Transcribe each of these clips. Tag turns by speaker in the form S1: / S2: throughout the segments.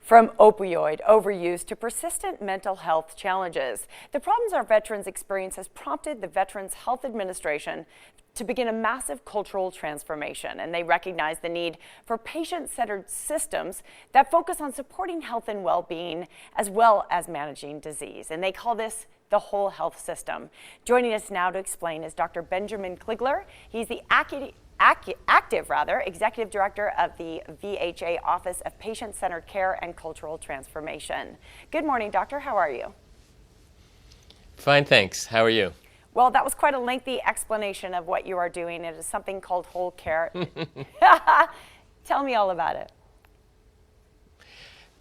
S1: From opioid overuse to persistent mental health challenges, the problems our veterans experience has prompted the Veterans Health Administration to begin a massive cultural transformation, and they recognize the need for patient-centered systems that focus on supporting health and well-being as well as managing disease, and they call this the whole health system. Joining us now to explain is Dr. Benjamin Kligler. He's the active Executive Director of the VHA Office of Patient-Centered Care and Cultural Transformation. Good morning, Doctor. How are you?
S2: Fine, thanks. How are you?
S1: Well, that was quite a lengthy explanation of what you are doing. It is something called Whole Care. Tell me all about it.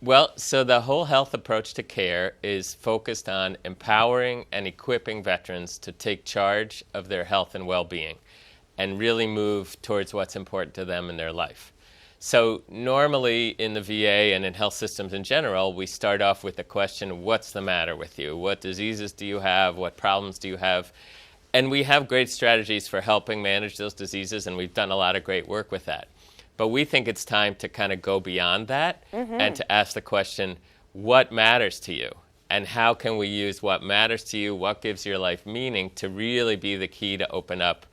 S2: Well, so the whole health approach to care is focused on empowering and equipping veterans to take charge of their health and well-being and really move towards what's important to them in their life. So normally in the VA and in health systems in general, we start off with the question, what's the matter with you? What diseases do you have? What problems do you have? And we have great strategies for helping manage those diseases, and we've done a lot of great work with that. But we think it's time to kind of go beyond that and to ask the question, what matters to you? And how can we use what matters to you, what gives your life meaning, to really be the key to open up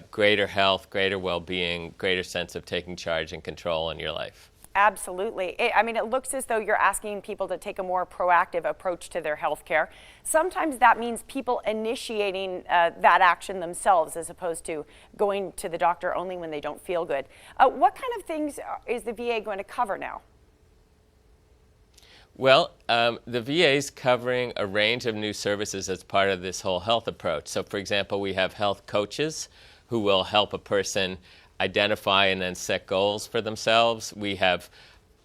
S2: greater health, greater well-being, greater sense of taking charge and control in your life.
S1: Absolutely. It looks as though you're asking people to take a more proactive approach to their health care. Sometimes that means people initiating that action themselves as opposed to going to the doctor only when they don't feel good. What kind of things is the VA going to cover now?
S2: Well, the VA is covering a range of new services as part of this whole health approach. So, for example, we have health coaches who will help a person identify and then set goals for themselves. We have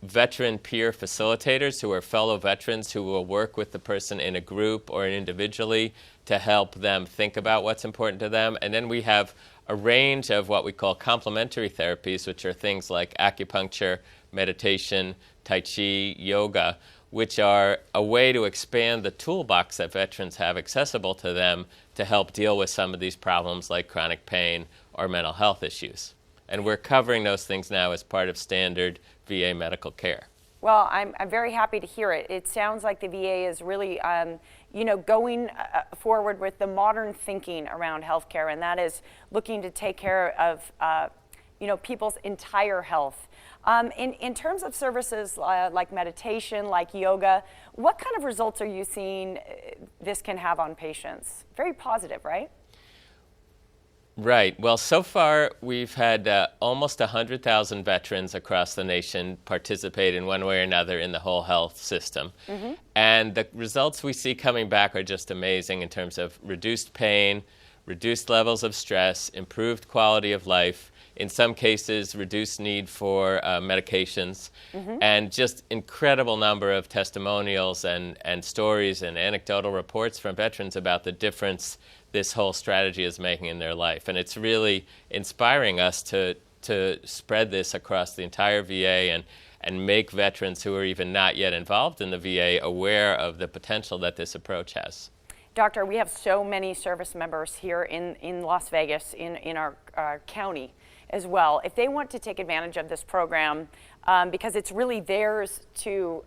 S2: veteran peer facilitators who are fellow veterans who will work with the person in a group or individually to help them think about what's important to them. And then we have a range of what we call complementary therapies, which are things like acupuncture, meditation, tai chi, yoga, which are a way to expand the toolbox that veterans have accessible to them to help deal with some of these problems like chronic pain or mental health issues. And we're covering those things now as part of standard VA medical care.
S1: Well, I'm very happy to hear it. It sounds like the VA is really, going forward with the modern thinking around healthcare, and that is looking to take care of, people's entire health. In terms of services like meditation, like yoga, what kind of results are you seeing this can have on patients? Very positive, right?
S2: Right. Well, so far we've had almost 100,000 veterans across the nation participate in one way or another in the whole health system. And the results we see coming back are just amazing in terms of reduced pain, reduced levels of stress, improved quality of life, in some cases reduced need for medications, and just incredible number of testimonials and stories and anecdotal reports from veterans about the difference this whole strategy is making in their life. And it's really inspiring us to spread this across the entire VA and make veterans who are even not yet involved in the VA aware of the potential that this approach has.
S1: Doctor, we have so many service members here in Las Vegas, in our county as well. If they want to take advantage of this program, because it's really theirs to,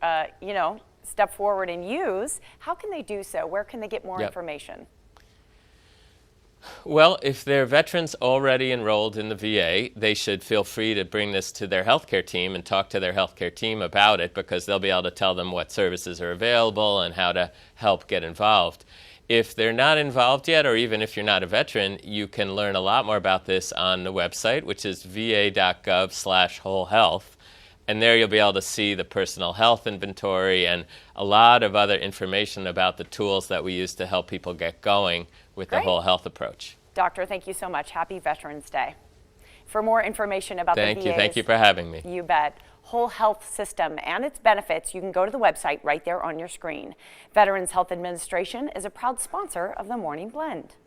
S1: step forward and use, how can they do so? Where can they get more information?
S2: Well, if they're veterans already enrolled in the VA, they should feel free to bring this to their healthcare team and talk to their healthcare team about it, because they'll be able to tell them what services are available and how to help get involved. If they're not involved yet, or even if you're not a veteran, you can learn a lot more about this on the website, which is va.gov/wholehealth. And there you'll be able to see the personal health inventory and a lot of other information about the tools that we use to help people get going with the whole health approach.
S1: Doctor, thank you so much. Happy Veterans Day. For more information about the VA's,
S2: Thank you for having me.
S1: You bet. Whole health system and its benefits, you can go to the website right there on your screen. Veterans Health Administration is a proud sponsor of the Morning Blend.